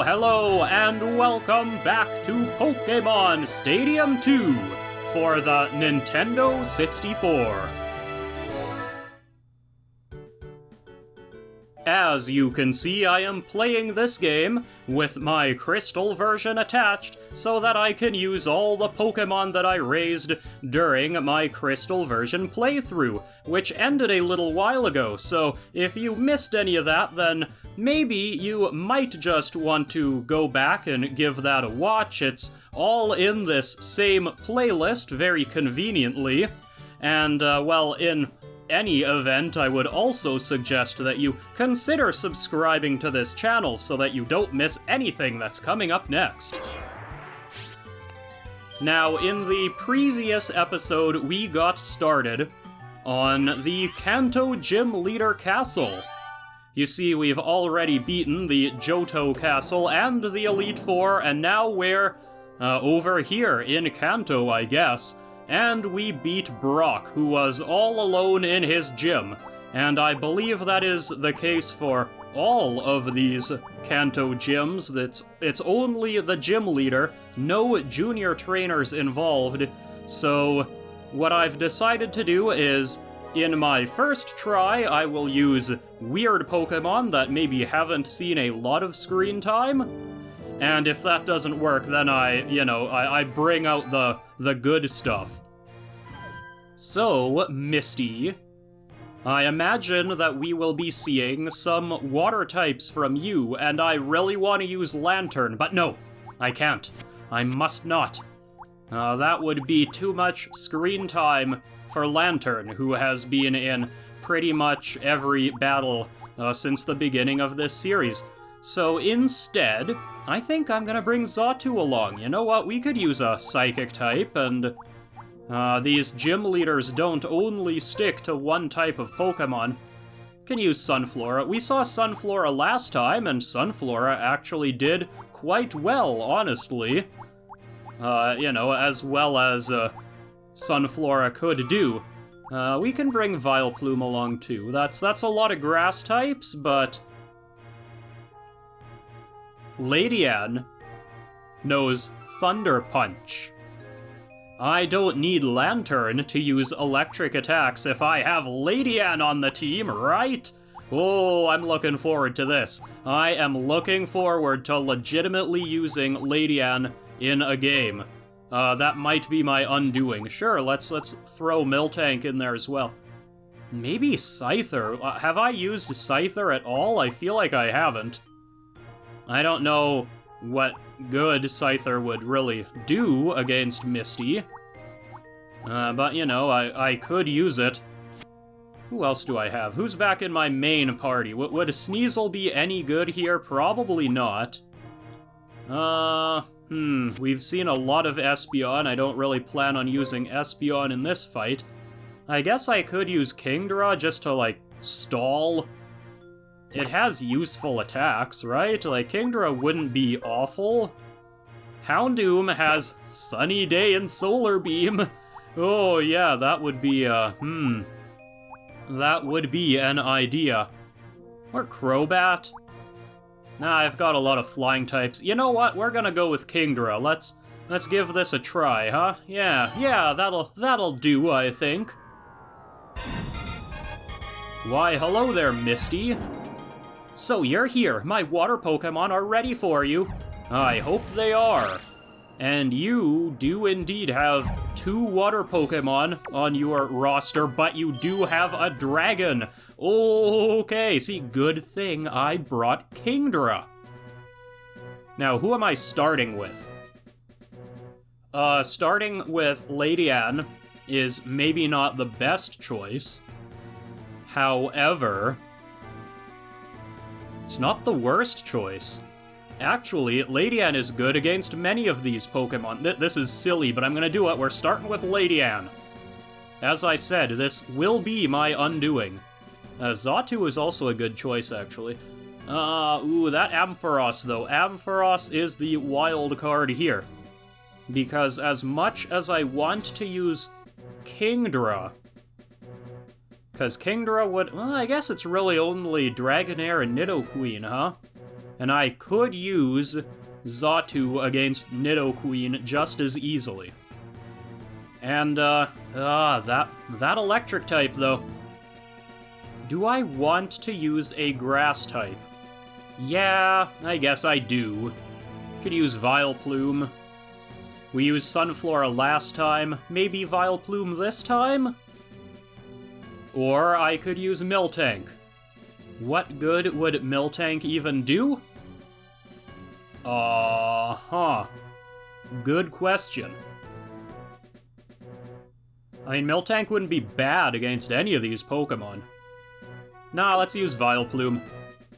Hello, and welcome back to Pokémon Stadium 2 for the Nintendo 64. As you can see, I am playing this game with my Crystal version attached so that I can use all the Pokémon that I raised during my Crystal version playthrough, which ended a little while ago, so if you missed any of that, then maybe you might just want to go back and give that a watch. It's all in this same playlist, very conveniently, and, well, in any event, I would also suggest that you consider subscribing to this channel so that you don't miss anything that's coming up next. Now, in the previous episode, we got started on the Kanto Gym Leader Castle. You see, we've already beaten the Johto Castle and the Elite Four, and now we're over here in Kanto, I guess. And we beat Brock, who was all alone in his gym, and I believe that is the case for all of these Kanto gyms. It's only the gym leader, no junior trainers involved, so what I've decided to do is, in my first try, I will use weird Pokemon that maybe haven't seen a lot of screen time, and if that doesn't work, then I bring out the good stuff. So, Misty, I imagine that we will be seeing some water types from you, and I really want to use Lantern, but no, I can't. I must not. That would be too much screen time for Lantern, who has been in pretty much every battle since the beginning of this series. So instead, I think I'm gonna bring Xatu along. You know what, we could use a Psychic type, and these gym leaders don't only stick to one type of Pokemon. Can use Sunflora. We saw Sunflora last time, and Sunflora actually did quite well, honestly. As well as Sunflora could do. We can bring Vileplume along too. That's a lot of grass types, but Ledian knows Thunder Punch. I don't need Lantern to use electric attacks if I have Ledian on the team, right? Oh, I'm looking forward to this. I am looking forward to legitimately using Ledian in a game. That might be my undoing. Sure, let's throw Miltank in there as well. Maybe Scyther. Have I used Scyther at all? I feel like I haven't. I don't know what good Scyther would really do against Misty. But, I could use it. Who else do I have? Who's back in my main party? Would Sneasel be any good here? Probably not. We've seen a lot of Espeon. I don't really plan on using Espeon in this fight. I guess I could use Kingdra just to, stall. It has useful attacks, right? Kingdra wouldn't be awful. Houndoom has Sunny Day and Solar Beam. Oh, yeah, that would be, that would be an idea. Or Crobat. Nah, I've got a lot of flying types. You know what? We're gonna go with Kingdra. Let's give this a try, huh? Yeah, that'll do, I think. Why, hello there, Misty. So you're here. My water Pokemon are ready for you. I hope they are. And you do indeed have 2 water Pokemon on your roster, but you do have a dragon. Okay, see, good thing I brought Kingdra. Now, who am I starting with? Starting with Ledian is maybe not the best choice. However, it's not the worst choice. Actually, Ledian is good against many of these Pokemon. This is silly, but I'm gonna do it. We're starting with Ledian. As I said, this will be my undoing. Xatu is also a good choice, actually. That Ampharos, though. Ampharos is the wild card here. Because as much as I want to use Kingdra. Because Kingdra would... Well, I guess it's really only Dragonair and Nidoqueen, huh? And I could use Xatu against Nidoqueen just as easily. And, that electric type, though. Do I want to use a grass type? Yeah, I guess I do. Could use Vileplume. We used Sunflora last time. Maybe Vileplume this time? Or I could use Miltank. What good would Miltank even do? Good question. I mean, Miltank wouldn't be bad against any of these Pokemon. Nah, let's use Vileplume.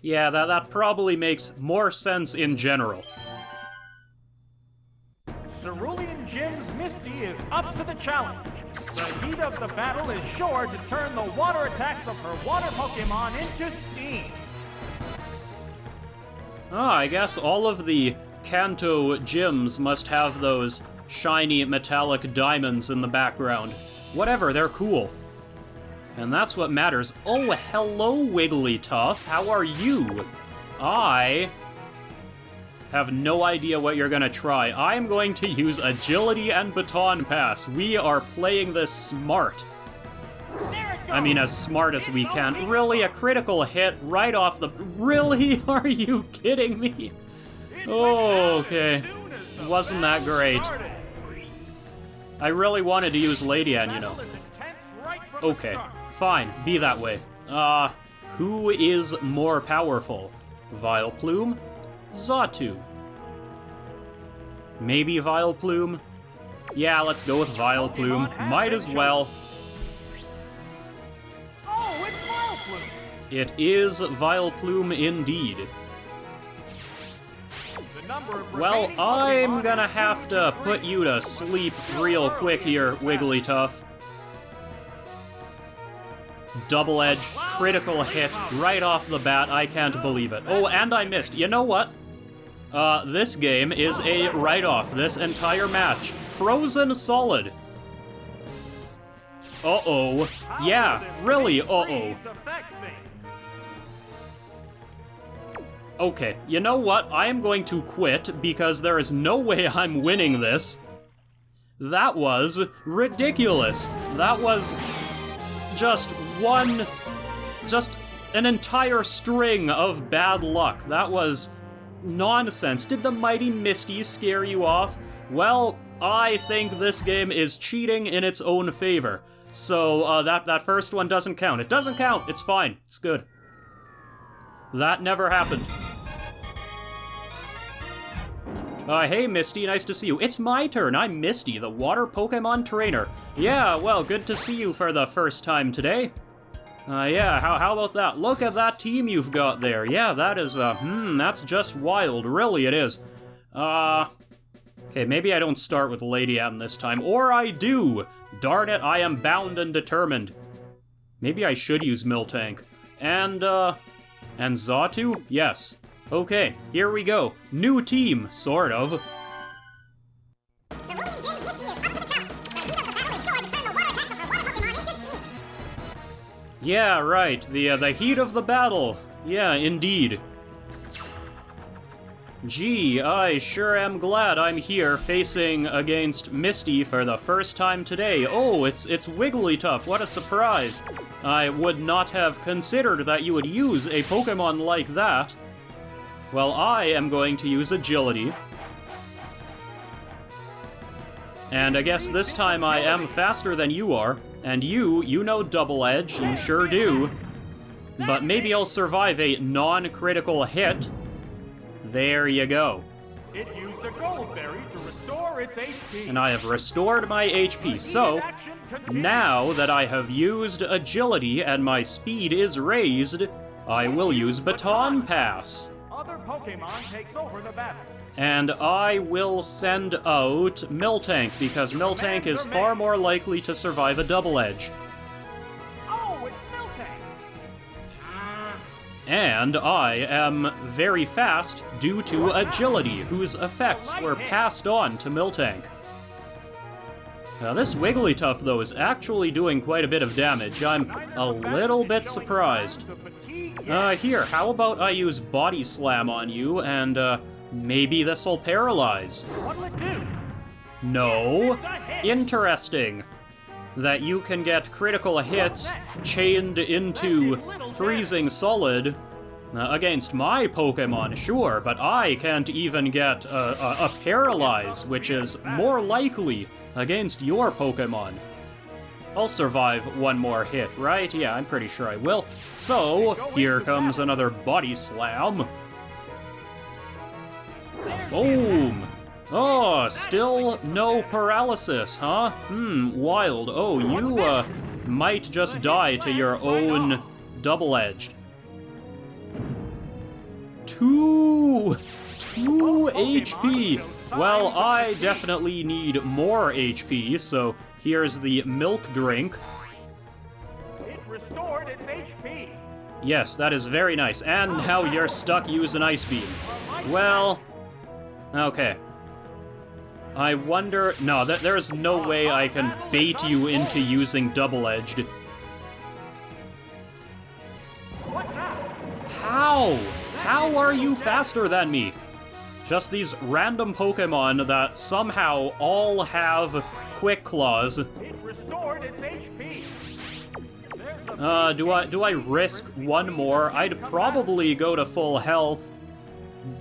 Yeah, that probably makes more sense in general. Cerulean Gym's Misty is up to the challenge. The heat of the battle is sure to turn the water attacks of her water Pokemon into steam. I guess all of the Kanto gyms must have those shiny metallic diamonds in the background. Whatever, they're cool. And that's what matters. Oh, hello, Wigglytuff. How are you? I have no idea what you're gonna try. I am going to use Agility and Baton Pass. We are playing this smart. I mean, as smart as we can. Really, a critical hit right off the... Really? Are you kidding me? Oh, okay. Wasn't that great. I really wanted to use Ledian, you know. Okay, fine. Be that way. Who is more powerful? Vileplume? Xatu. Maybe Vileplume? Yeah, let's go with Vileplume. Might as well. Oh, it's Vileplume! It is Vileplume indeed. Well, I'm gonna have to put you to sleep real quick here, Wigglytuff. Double edge, critical hit, right off the bat. I can't believe it. Oh, and I missed. You know what? This game is a write-off. This entire match. Frozen solid. Uh-oh. Yeah, really, uh-oh. Okay, you know what? I am going to quit because there is no way I'm winning this. That was ridiculous. That was just an entire string of bad luck. That was nonsense. Did the mighty Misty scare you off? Well, I think this game is cheating in its own favor. So, that first one doesn't count. It doesn't count. It's fine. It's good. That never happened. Hey Misty, nice to see you. It's my turn. I'm Misty, the water Pokemon trainer. Yeah, well, good to see you for the first time today. Yeah, how about that? Look at that team you've got there. Yeah, that is, that's just wild. Really, it is. Okay, maybe I don't start with Ledian this time. Or I do! Darn it, I am bound and determined. Maybe I should use Miltank. And Xatu? Yes. Okay, here we go. New team, sort of. Yeah, right. The heat of the battle. Yeah, indeed. Gee, I sure am glad I'm here facing against Misty for the first time today. Oh, it's Wigglytuff. What a surprise. I would not have considered that you would use a Pokemon like that. Well, I am going to use Agility. And I guess this time I am faster than you are. And you know Double Edge, you sure do. But maybe I'll survive a non-critical hit. There you go. It used a Gold Berry to restore its HP. And I have restored my HP, so now that I have used Agility and my speed is raised, I will use Baton Pass. Other Pokemon takes over the battle. And I will send out Miltank, because Miltank is far more likely to survive a Double Edge. Oh, it's Miltank! And I am very fast due to Agility, whose effects were passed on to Miltank. This Wigglytuff, though, is actually doing quite a bit of damage. I'm a little bit surprised. Here, how about I use Body Slam on you, and, maybe this'll paralyze? What'll it do? No. Interesting. That you can get critical hits chained into freezing solid against my Pokemon, sure, but I can't even get a paralyze, which is more likely against your Pokemon. I'll survive one more hit, right? Yeah, I'm pretty sure I will. So, here comes another Body Slam. Boom! Oh, still no paralysis, huh? Wild. Oh, you, might just die to your own double-edged. 2 HP! Well, I definitely need more HP, so here's the milk drink. It restored its HP. Yes, that is very nice. And now you're stuck using Ice Beam. Well, okay. I wonder... No, there's no way I can bait you into using double-edged. What now? How? How are you faster than me? Just these random Pokemon that somehow all have Quick Claws. It restored its HP. Do I risk one more? I'd probably go to full health,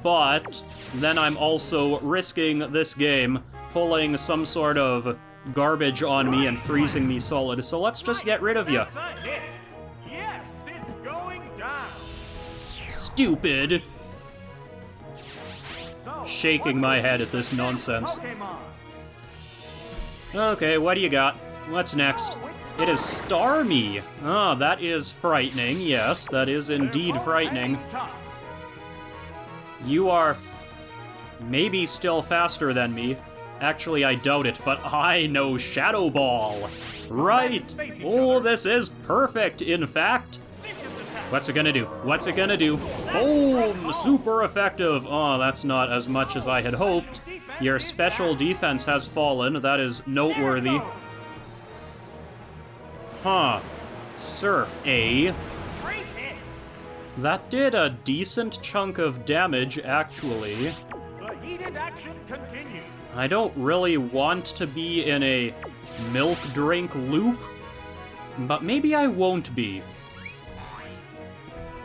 but then I'm also risking this game pulling some sort of garbage on me and freezing me solid, so let's just get rid of you. Yes, it's going down. Stupid. Shaking my head at this nonsense. Okay, what do you got? What's next? It is Starmie. Ah, that is frightening. Yes, that is indeed frightening. You are maybe still faster than me. Actually, I doubt it, but I know Shadow Ball. Right. Oh, this is perfect, in fact. What's it gonna do? What's it gonna do? Boom! Super effective! Oh, that's not as much as I had hoped. Your special defense has fallen. That is noteworthy. Huh. Surf, eh? That did a decent chunk of damage, actually. The heated action continues. I don't really want to be in a milk drink loop, but maybe I won't be.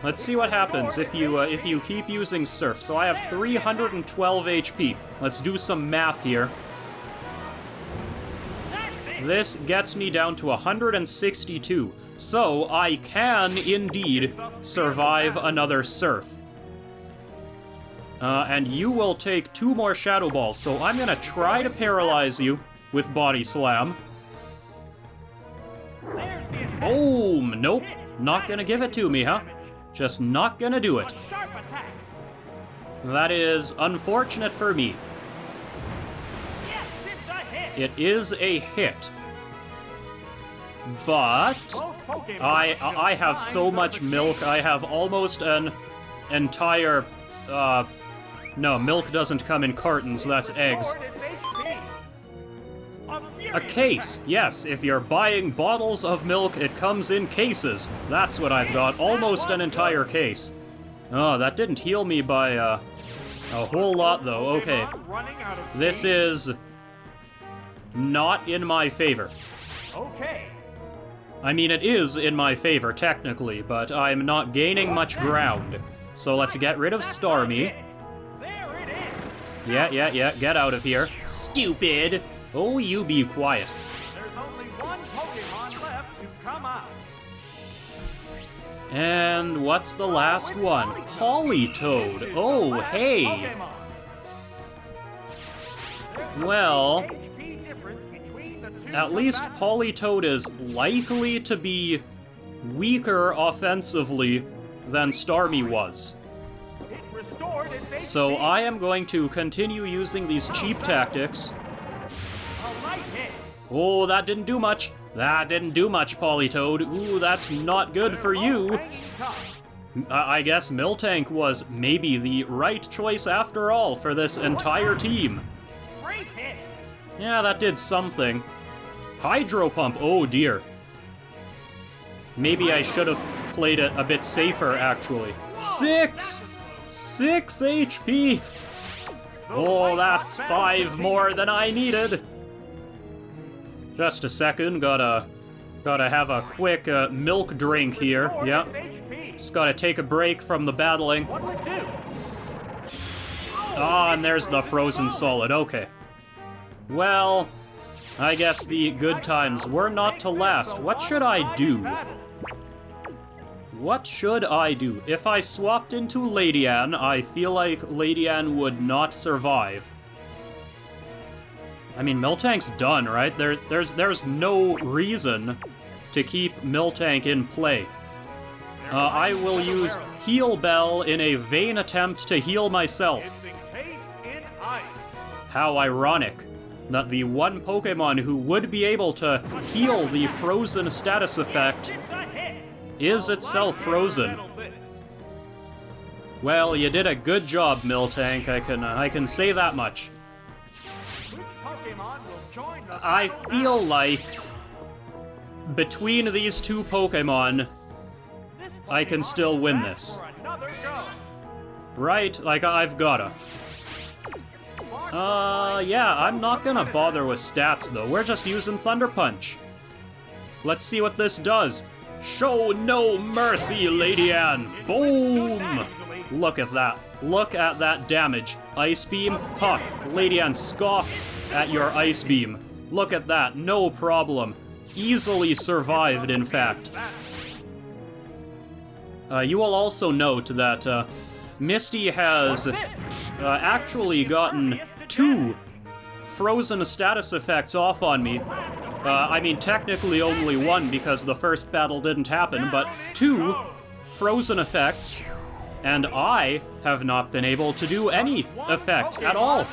Let's see what happens if you keep using Surf. So I have 312 HP. Let's do some math here. This gets me down to 162. So I can indeed survive another Surf. And you will take 2 more Shadow Balls. So I'm gonna try to paralyze you with Body Slam. Boom! Nope. Not gonna give it to me, huh? Just not gonna do it. That is unfortunate for me. It is a hit. But I have so much milk. I have almost an entire no, milk doesn't come in cartons, that's eggs. A case, yes, if you're buying bottles of milk, it comes in cases. That's what I've got, almost an entire case. Oh, that didn't heal me by, a whole lot, though. Okay. This is not in my favor. Okay. I mean, it is in my favor, technically, but I'm not gaining much ground. So let's get rid of Starmie. There it is. Yeah, get out of here. Stupid! Oh, you be quiet. There's only one Pokemon left to come out. And what's the last one? Politoed. Oh, hey. Well, at least Politoed is likely to be weaker offensively than Starmie was. So I am going to continue using these cheap tactics. Oh, that didn't do much. That didn't do much, Politoed. Ooh, that's not good for you. I guess Miltank was maybe the right choice after all for this entire team. Yeah, that did something. Hydro Pump, oh dear. Maybe I should have played it a bit safer, actually. 6 HP! Oh, that's 5 more than I needed. Just a second, gotta have a quick milk drink here. Yep. Just gotta take a break from the battling. Ah, and there's the frozen solid, okay. Well, I guess the good times were not to last. What should I do? What should I do? If I swapped into Ledian, I feel like Ledian would not survive. I mean, Miltank's done, right? There's no reason to keep Miltank in play. I will use Heal Bell in a vain attempt to heal myself. How ironic that the one Pokemon who would be able to heal the frozen status effect is itself frozen. Well, you did a good job, Miltank. I can say that much. I feel like between these two Pokemon, I can still win this. Right? Like, I've gotta. Yeah, I'm not gonna bother with stats, though. We're just using Thunder Punch. Let's see what this does. Show no mercy, Ledian! Boom! Look at that. Look at that damage. Ice Beam? Huh. Ledian scoffs at your Ice Beam. Look at that. No problem. Easily survived, in fact. You will also note that Misty has actually gotten 2 frozen status effects off on me. I mean, technically only 1 because the first battle didn't happen, but 2 frozen effects, and I have not been able to do any effects at all,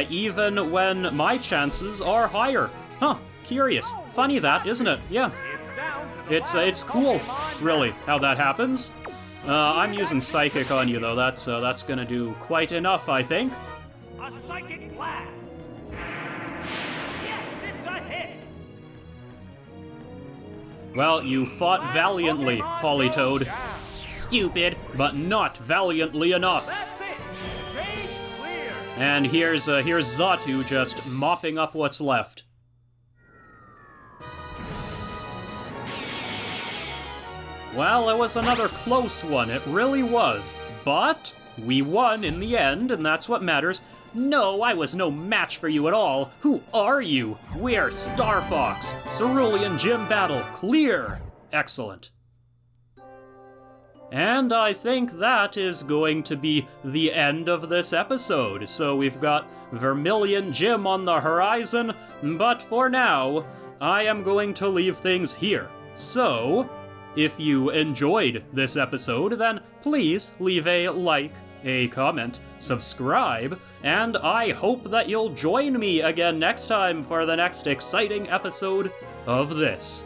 even when my chances are higher. Huh, curious. Funny that, isn't it? Yeah. It's cool, really, how that happens. I'm using Psychic on you, though. That's gonna do quite enough, I think. A Psychic Blast! Yes, it's a hit! Well, you fought valiantly, Politoed. Stupid, but not valiantly enough. That's it! Stage clear! And here's Xatu just mopping up what's left. Well, it was another close one, it really was. But we won in the end, and that's what matters. No, I was no match for you at all. Who are you? We're Star Fox. Cerulean Gym Battle clear. Excellent. And I think that is going to be the end of this episode. So we've got Vermilion Gym on the horizon, but for now, I am going to leave things here. So, if you enjoyed this episode, then please leave a like, a comment, subscribe, and I hope that you'll join me again next time for the next exciting episode of this.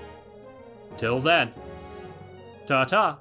Till then, ta-ta!